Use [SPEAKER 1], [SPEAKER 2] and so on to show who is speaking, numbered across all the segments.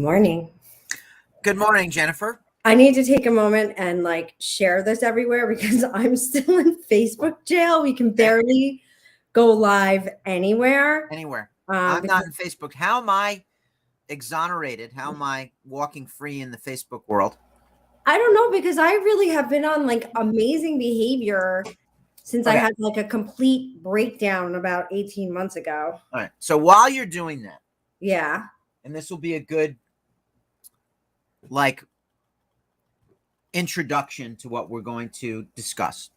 [SPEAKER 1] morning.
[SPEAKER 2] Good morning, Jennifer.
[SPEAKER 1] I need to take a moment and share this everywhere because I'm still in Facebook jail. We can barely go live anywhere.
[SPEAKER 2] Anywhere. I'm not in Facebook. How am I exonerated? How am I walking free in the Facebook world?
[SPEAKER 1] I don't know, because I really have been on amazing behavior since I had a complete breakdown about 18 months ago.
[SPEAKER 2] All right. So while you're doing that,
[SPEAKER 1] yeah,
[SPEAKER 2] and this will be a good introduction to what we're going to discuss.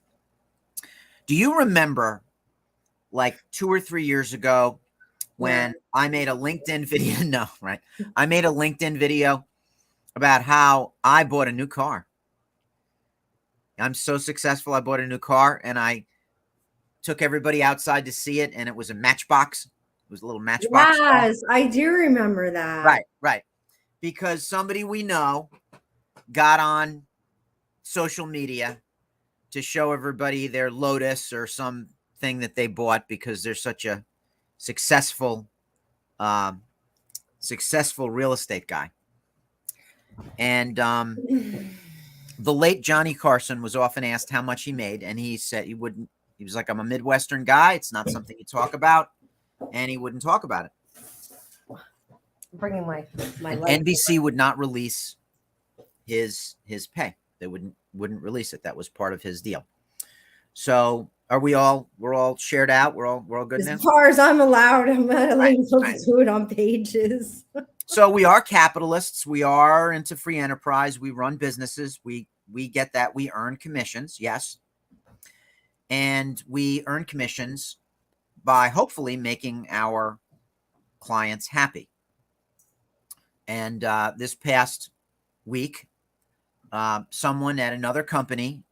[SPEAKER 2] Do you remember 2 or 3 years ago when I made a LinkedIn video? No, right. I made a LinkedIn video about how I bought a new car. I'm so successful. I bought a new car and I took everybody outside to see it. And it was a Matchbox. It was a little Matchbox.
[SPEAKER 1] Yes, I do remember that.
[SPEAKER 2] Right. Because somebody we know got on social media to show everybody their Lotus or something that they bought because they're such a successful real estate guy. And the late Johnny Carson was often asked how much he made, and he said he wouldn't. He was like, "I'm a Midwestern guy. It's not something you talk about," and he wouldn't talk about it.
[SPEAKER 1] I'm bringing my
[SPEAKER 2] NBC would not release his pay. They wouldn't release it. That was part of his deal. So we're all shared out. We're all good now.
[SPEAKER 1] As far as I'm allowed, I'm not allowed to do it on pages.
[SPEAKER 2] So we are capitalists. We are into free enterprise. We run businesses. We get that. We earn commissions. Yes. And we earn commissions by hopefully making our clients happy. And this past week, someone at another company,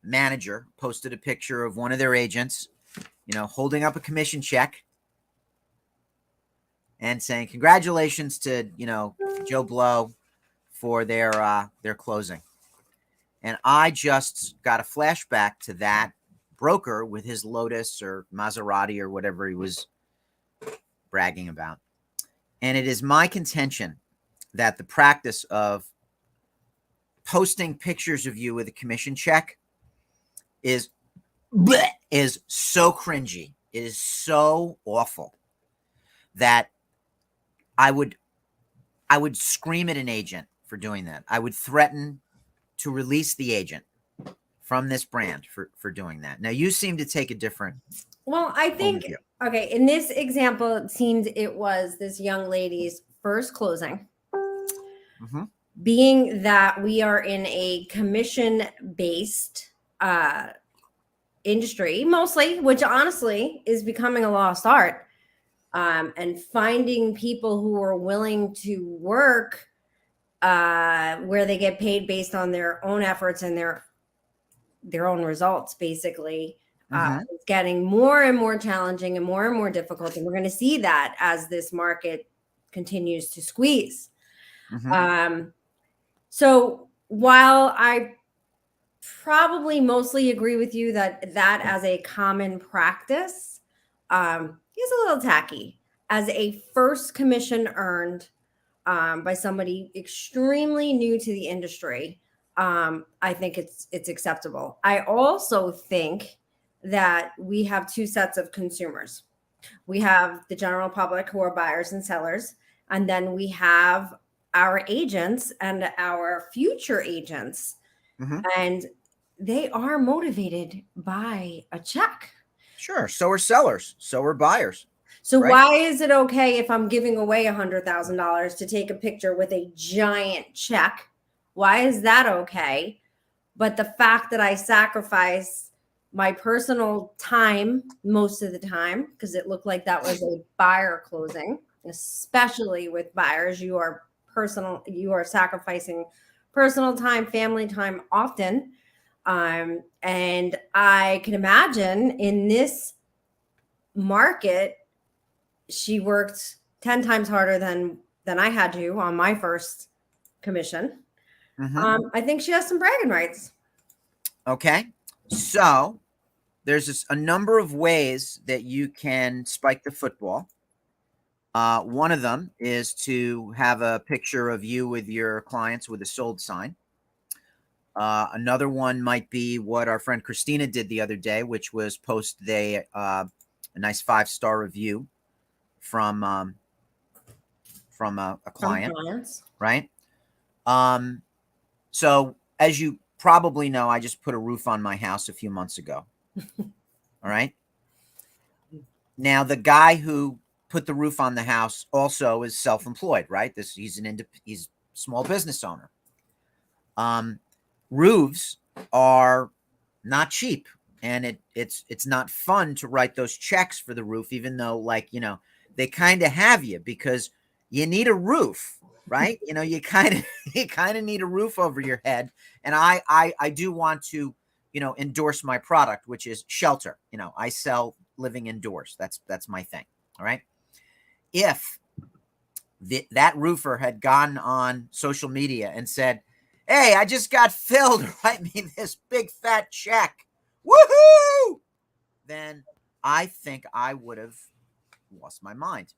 [SPEAKER 2] manager, posted a picture of one of their agents, holding up a commission check and saying, "Congratulations to, Joe Blow for their closing." And I just got a flashback to that broker with his Lotus or Maserati or whatever he was bragging about. And it is my contention that the practice of posting pictures of you with a commission check is so cringy. It is so awful that I would scream at an agent for doing that. I would threaten to release the agent from this brand for doing that. Now, you seem to take a different.
[SPEAKER 1] Well, I think, okay, in this example, it seems it was this young lady's first closing.
[SPEAKER 2] Mm-hmm.
[SPEAKER 1] Being that we are in a commission-based industry, mostly, which honestly is becoming a lost art, and finding people who are willing to work where they get paid based on their own efforts and their own results, basically, it's getting more and more challenging and more difficult. And we're going to see that as this market continues to squeeze. So while I probably mostly agree with you that as a common practice is a little tacky, as a first commission earned by somebody extremely new to the industry, I think it's acceptable. I also think that we have two sets of consumers. We have the general public who are buyers and sellers, and then we have our agents and our future agents, and they are motivated by a check.
[SPEAKER 2] Sure. So are sellers. So are buyers.
[SPEAKER 1] So why is it okay if I'm giving away $100,000 to take a picture with a giant check? Why is that okay? But the fact that I sacrifice my personal time most of the time, because it looked like that was a buyer closing, especially with buyers, you are sacrificing personal time, family time often. And I can imagine in this market, she worked 10 times harder than I had to on my first commission. I think she has some bragging rights.
[SPEAKER 2] Okay. So there's a number of ways that you can spike the football. One of them is to have a picture of you with your clients with a sold sign. Another one might be what our friend Christina did the other day, which was post a nice 5-star review from a
[SPEAKER 1] From
[SPEAKER 2] client,
[SPEAKER 1] clients.
[SPEAKER 2] right? So as you probably know, I just put a roof on my house a few months ago. All right. Now the guy who put the roof on the house also is self-employed, right? He's he's a small business owner. Roofs are not cheap, and it's not fun to write those checks for the roof, even though, like, they kind of have you because you need a roof, right? You kind of you kind of need a roof over your head. And I do want to endorse my product, which is shelter. I sell living indoors. That's my thing. All right. If that roofer had gone on social media and said, "Hey, I just got Phil to write me this big fat check. Woohoo!" then I think I would have lost my mind.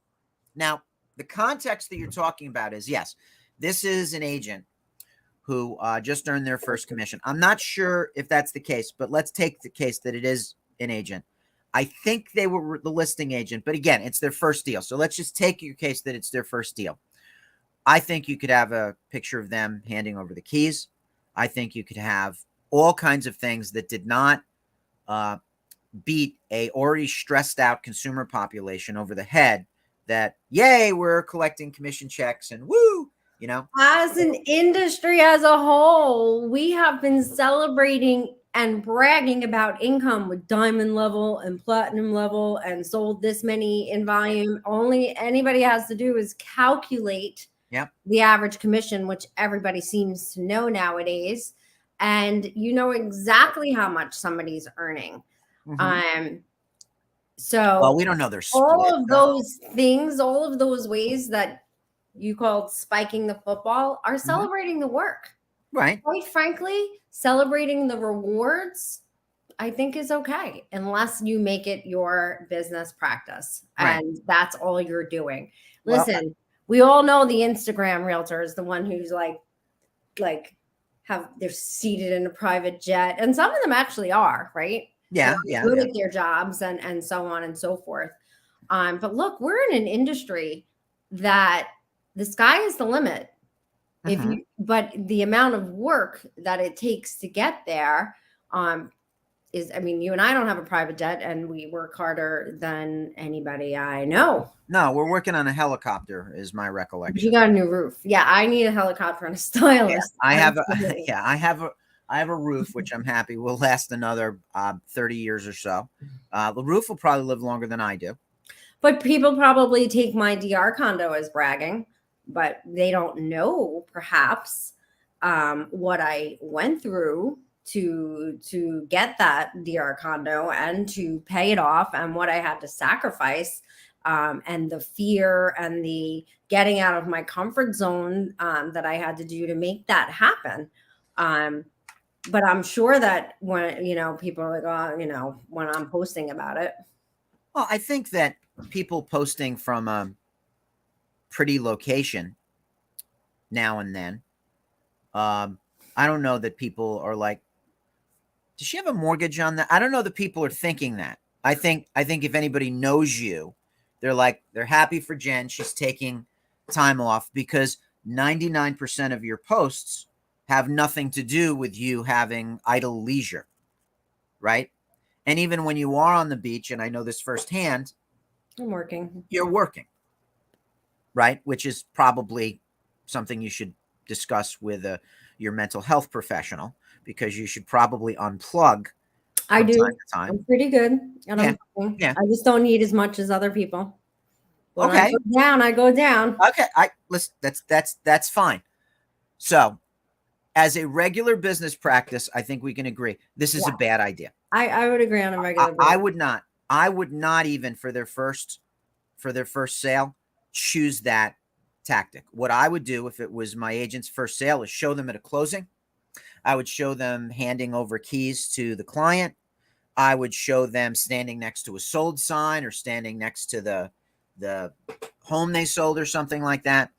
[SPEAKER 2] Now, the context that you're talking about is, yes, this is an agent who just earned their first commission. I'm not sure if that's the case, but let's take the case that it is an agent. I think they were the listing agent, but again, it's their first deal. So let's just take your case that it's their first deal. I think you could have a picture of them handing over the keys. I think you could have all kinds of things that did not beat a already stressed out consumer population over the head that, yay, we're collecting commission checks and woo,
[SPEAKER 1] As an industry as a whole, we have been celebrating and bragging about income with diamond level and platinum level and sold this many in volume. Only anybody has to do is calculate the average commission, which everybody seems to know nowadays. And you know exactly how much somebody's earning. So
[SPEAKER 2] well, we don't know their split.
[SPEAKER 1] All of those things, all of those ways that you called spiking the football are celebrating the work.
[SPEAKER 2] Right.
[SPEAKER 1] Quite frankly, celebrating the rewards, I think, is okay, unless you make it your business practice.
[SPEAKER 2] Right.
[SPEAKER 1] And that's all you're doing. Listen, we all know the Instagram realtor is the one who's like they're seated in a private jet. And some of them actually are, right?
[SPEAKER 2] Yeah.
[SPEAKER 1] They're good at their jobs and so on and so forth. But look, we're in an industry that the sky is the limit. But the amount of work that it takes to get there is, I mean, you and I don't have a private jet, and we work harder than anybody I know.
[SPEAKER 2] No, we're working on a helicopter, is my recollection.
[SPEAKER 1] But you got a new roof. Yeah, I need a helicopter and a stylist.
[SPEAKER 2] Yeah, I have a roof, which I'm happy will last another 30 years or so. The roof will probably live longer than I do.
[SPEAKER 1] But people probably take my DR condo as bragging, but they don't know perhaps what I went through to get that DR condo and to pay it off, and what I had to sacrifice, and the fear and the getting out of my comfort zone that I had to do to make that happen. But I'm sure that when, people are like, oh, when I'm posting about it.
[SPEAKER 2] Well, I think that people posting from a pretty location now and then, I don't know that people are like, does she have a mortgage on that? I don't know that people are thinking that. I think if anybody knows you, they're happy for Jen. She's taking time off, because 99% of your posts have nothing to do with you having idle leisure, right? And even when you are on the beach, and I know this firsthand,
[SPEAKER 1] I'm working.
[SPEAKER 2] You're working, right? Which is probably something you should discuss with your mental health professional, because you should probably unplug.
[SPEAKER 1] I do.
[SPEAKER 2] Time to time.
[SPEAKER 1] I'm pretty good. And I just don't need as much as other people. When I go down, I go down.
[SPEAKER 2] Okay. Listen, that's fine. So, as a regular business practice, I think we can agree this is a bad idea.
[SPEAKER 1] I would agree on a regular basis.
[SPEAKER 2] I would not even for their first sale choose that tactic. What I would do if it was my agent's first sale is show them at a closing. I would show them handing over keys to the client. I would show them standing next to a sold sign, or standing next to the home they sold or something like that.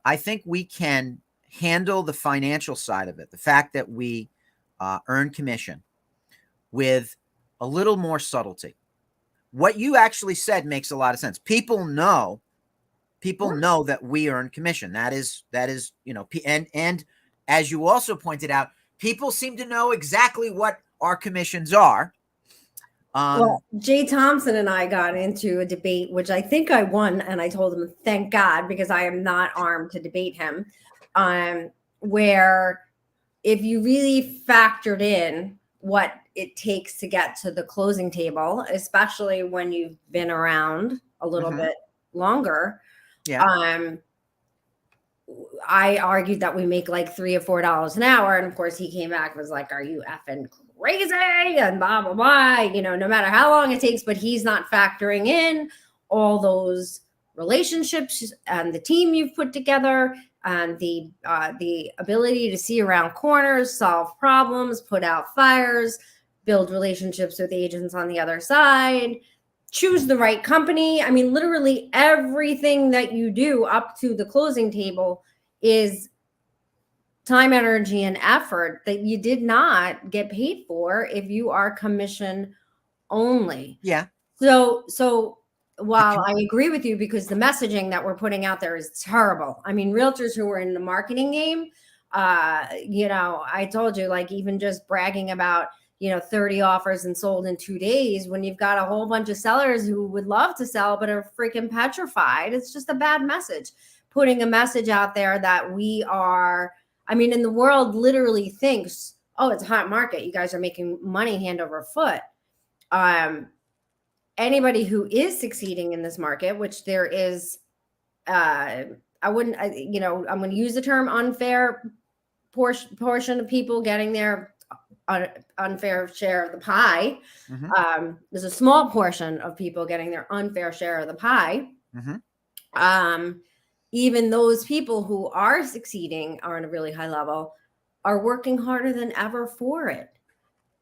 [SPEAKER 2] I think we can handle the financial side of it, the fact that we earn commission, with a little more subtlety. What you actually said makes a lot of sense. People know that we earn commission. That is, and as you also pointed out, people seem to know exactly what our commissions are.
[SPEAKER 1] Well, Jay Thompson and I got into a debate, which I think I won, and I told him, thank God, because I am not armed to debate him. Where if you really factored in what it takes to get to the closing table, especially when you've been around a little bit longer, I argued that we make like $3 or $4 an hour. And of course he came back and was like, are you effing crazy? And blah, blah, blah, no matter how long it takes, but he's not factoring in all those relationships and the team you've put together and the ability to see around corners, solve problems, put out fires, build relationships with agents on the other side, choose the right company. I mean, literally everything that you do up to the closing table is time, energy, and effort that you did not get paid for if you are commission only.
[SPEAKER 2] Yeah.
[SPEAKER 1] So while I agree with you, because the messaging that we're putting out there is terrible. I mean, realtors who are in the marketing game, I told you, like, even just bragging about 30 offers and sold in 2 days, when you've got a whole bunch of sellers who would love to sell but are freaking petrified. It's just a bad message. Putting a message out there that we are, and the world literally thinks, oh, it's a hot market, you guys are making money hand over foot. Anybody who is succeeding in this market, which there is, I'm going to use the term unfair portion of people getting their unfair share of the pie. There's a small portion of people getting their unfair share of the pie. Even those people who are succeeding are on a really high level are working harder than ever for it.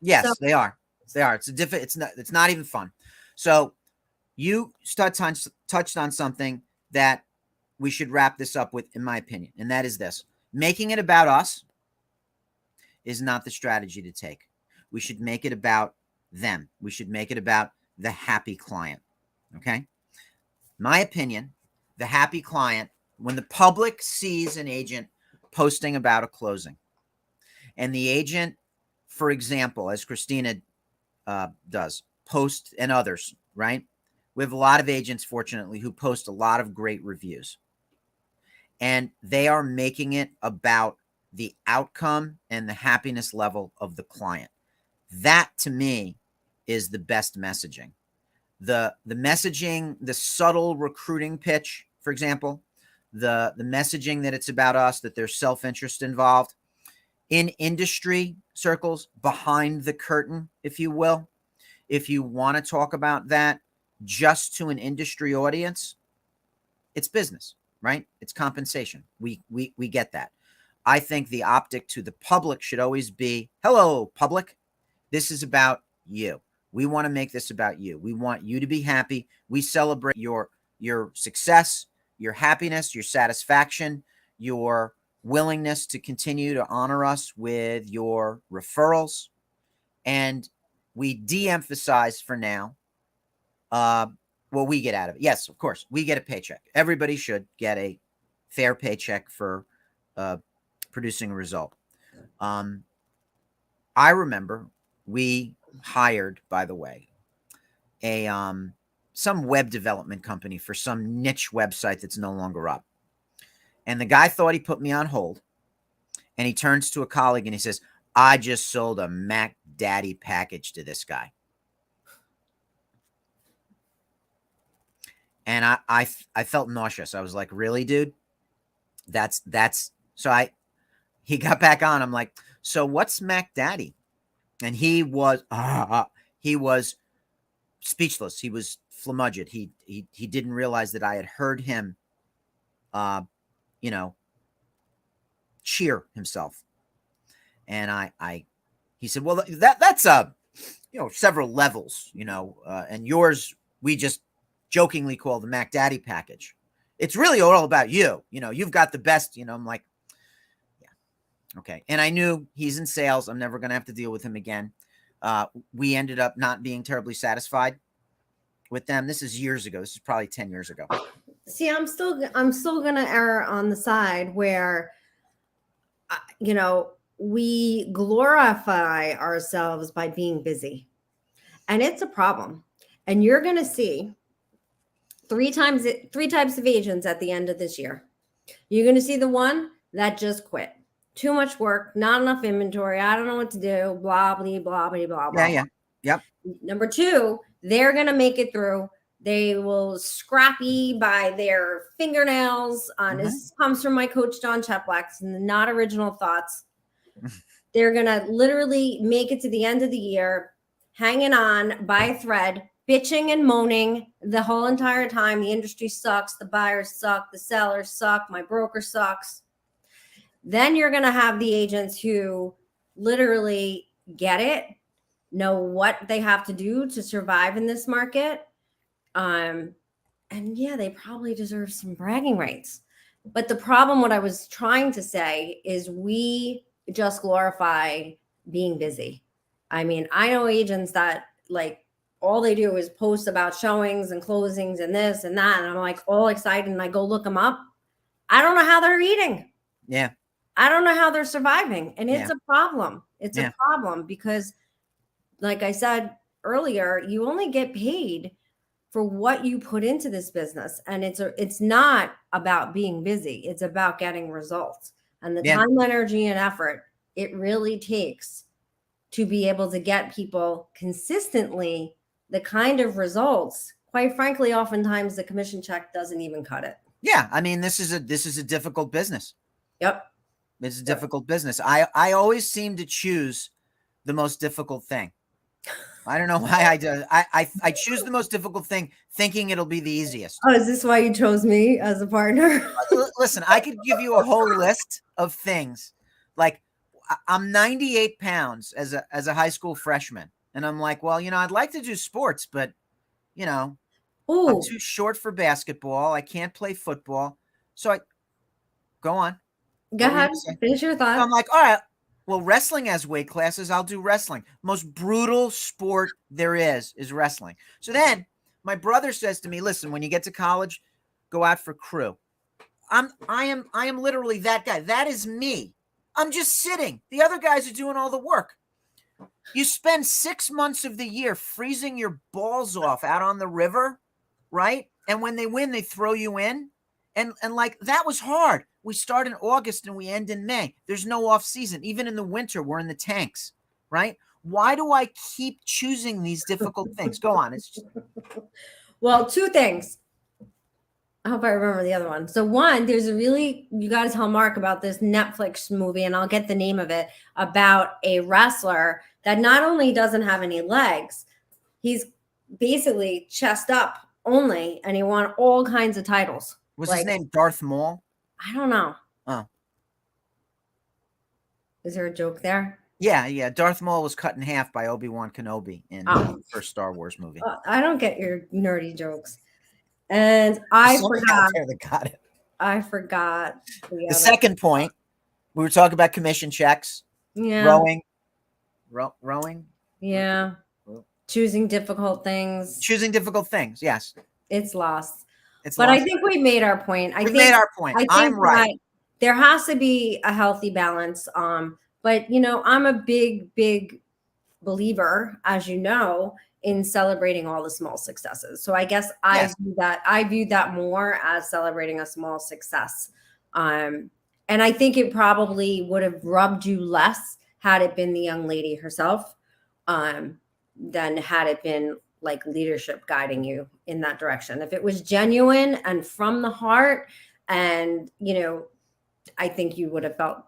[SPEAKER 2] Yes, they are. It's not even fun. So you touched on something that we should wrap this up with, in my opinion, and that is this: making it about us is not the strategy to take. We should make it about them. We should make it about the happy client. Okay? My opinion, the happy client, when the public sees an agent posting about a closing, and the agent, for example, as Christina does, post, and others, right? We have a lot of agents, fortunately, who post a lot of great reviews. And they are making it about the outcome and the happiness level of the client. That, to me, is the best messaging. The messaging, the subtle recruiting pitch, for example, the messaging that it's about us, that there's self-interest involved. In industry circles, behind the curtain, if you will, if you want to talk about that just to an industry audience, it's business, right? It's compensation. We get that. I think the optic to the public should always be, hello, public. This is about you. We want to make this about you. We want you to be happy. We celebrate your success, your happiness, your satisfaction, your willingness to continue to honor us with your referrals. And we de-emphasize for now what we get out of it. Yes, of course, we get a paycheck. Everybody should get a fair paycheck for producing a result. I remember we hired, by the way, a some web development company for some niche website that's no longer up. And the guy thought he put me on hold, and he turns to a colleague and he says, I just sold a Mac Daddy package to this guy. And I felt nauseous. I was like, really, dude? That's so he got back on. I'm like, so what's Mac Daddy? And he was speechless. He was flummoxed. He didn't realize that I had heard him cheer himself. And he said, well, that's several levels, and yours, we just jokingly call the Mac Daddy package. It's really all about you. You know, you've got the best, you know, I'm like, yeah, okay. And I knew he's in sales. I'm never going to have to deal with him again. We ended up not being terribly satisfied with them. This is years ago. This is probably 10 years ago.
[SPEAKER 1] See, I'm still going to err on the side where, you know, we glorify ourselves by being busy, and it's a problem. And you're going to see three types of agents at the end of this year. You're going to see the one that just quit. Too much work, not enough inventory. I don't know what to do. Blah, blah, blah, blah, blah, blah.
[SPEAKER 2] Yeah. Yep.
[SPEAKER 1] Number two, they're going to make it through. They will scrappy by their fingernails. This comes from my coach, John Cheplax, and not original thoughts. They're going to literally make it to the end of the year, hanging on by a thread, bitching and moaning the whole entire time. The industry sucks. The buyers suck. The sellers suck. My broker sucks. Then you're going to have the agents who literally get it, know what they have to do to survive in this market. And yeah, they probably deserve some bragging rights. But the problem, what I was trying to say is we just glorify being busy. I mean, I know agents that like all they do is post about showings and closings and this and that. And I'm like all excited and I go look them up. I don't know how they're eating.
[SPEAKER 2] Yeah.
[SPEAKER 1] I don't know how they're surviving. And it's
[SPEAKER 2] Yeah.
[SPEAKER 1] a problem. It's a problem because like I said earlier, you only get paid for what you put into this business. And it's not about being busy. It's about getting results. And the time, energy, and effort it really takes to be able to get people consistently the kind of results. Quite frankly, oftentimes the commission check doesn't even cut it.
[SPEAKER 2] Yeah. I mean, this is a difficult business.
[SPEAKER 1] Yep.
[SPEAKER 2] It's a difficult business. I always seem to choose the most difficult thing. I don't know why I do. I choose the most difficult thing thinking it'll be the easiest.
[SPEAKER 1] Oh, is this why you chose me as a partner?
[SPEAKER 2] Listen, I could give you a whole list of things. Like I'm 98 pounds as a high school freshman. And I'm like, well, you know, I'd like to do sports, but you know, I'm too short for basketball. I can't play football. So I go on.
[SPEAKER 1] Go ahead. Finish your thought.
[SPEAKER 2] So I'm like, all right, well, wrestling has weight classes. I'll do wrestling. Most brutal sport there is wrestling. So then my brother says to me, listen, when you get to college, go out for crew. I am literally that guy. That is me. I'm just sitting. The other guys are doing all the work. You spend 6 months of the year freezing your balls off out on the river, right? And when they win, they throw you in. And like that was hard. We start in August and we end in May. There's no off season. Even in the winter, we're in the tanks, right? Why do I keep choosing these difficult things? Go on. It's just...
[SPEAKER 1] Well, two things. I hope I remember the other one. So one, you got to tell Mark about this Netflix movie, and I'll get the name of it, about a wrestler that not only doesn't have any legs, he's basically chest up only, and he won all kinds of titles.
[SPEAKER 2] Was his name Darth Maul?
[SPEAKER 1] I don't know.
[SPEAKER 2] Oh.
[SPEAKER 1] Is there a joke there?
[SPEAKER 2] Yeah. Darth Maul was cut in half by Obi-Wan Kenobi in the first Star Wars movie.
[SPEAKER 1] I don't get your nerdy jokes. And I forgot.
[SPEAKER 2] That got it.
[SPEAKER 1] I forgot.
[SPEAKER 2] The second point, we were talking about commission checks.
[SPEAKER 1] Yeah.
[SPEAKER 2] Rowing.
[SPEAKER 1] Yeah. Choosing difficult things.
[SPEAKER 2] Yes.
[SPEAKER 1] It's lost. I think we made our point.
[SPEAKER 2] We made our point. I'm right.
[SPEAKER 1] There has to be a healthy balance. But you know, I'm a big believer, as you know, in celebrating all the small successes. So I guess I view that more as celebrating a small success. And I think it probably would have rubbed you less had it been the young lady herself, than had it been like leadership guiding you in that direction. If it was genuine and from the heart, and you know, I think you would have felt,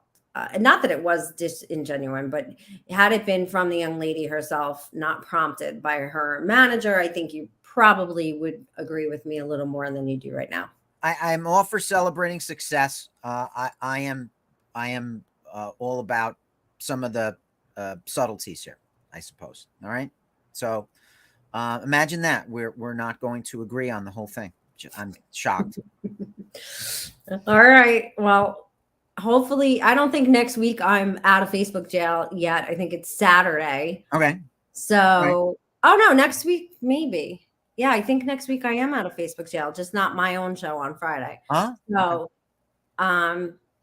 [SPEAKER 1] not that it was disingenuine, but had it been from the young lady herself, not prompted by her manager, I think you probably would agree with me a little more than you do right now.
[SPEAKER 2] I'm all for celebrating success. I am all about some of the subtleties here, I suppose. All right. So Imagine that we're not going to agree on the whole thing. I'm shocked.
[SPEAKER 1] All right. Well, hopefully, I don't think next week I'm out of Facebook jail yet. I think it's Saturday.
[SPEAKER 2] Okay.
[SPEAKER 1] So, oh no, next week maybe. Yeah, I think next week I am out of Facebook jail, just not my own show on Friday.
[SPEAKER 2] Huh?
[SPEAKER 1] So,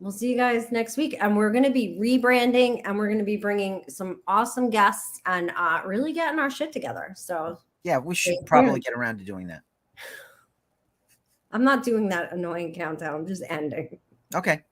[SPEAKER 1] we'll see you guys next week, and we're going to be rebranding, and we're going to be bringing some awesome guests and really getting our shit together. So,
[SPEAKER 2] Yeah, we should probably get around to doing that.
[SPEAKER 1] I'm not doing that annoying countdown. I'm just ending.
[SPEAKER 2] Okay.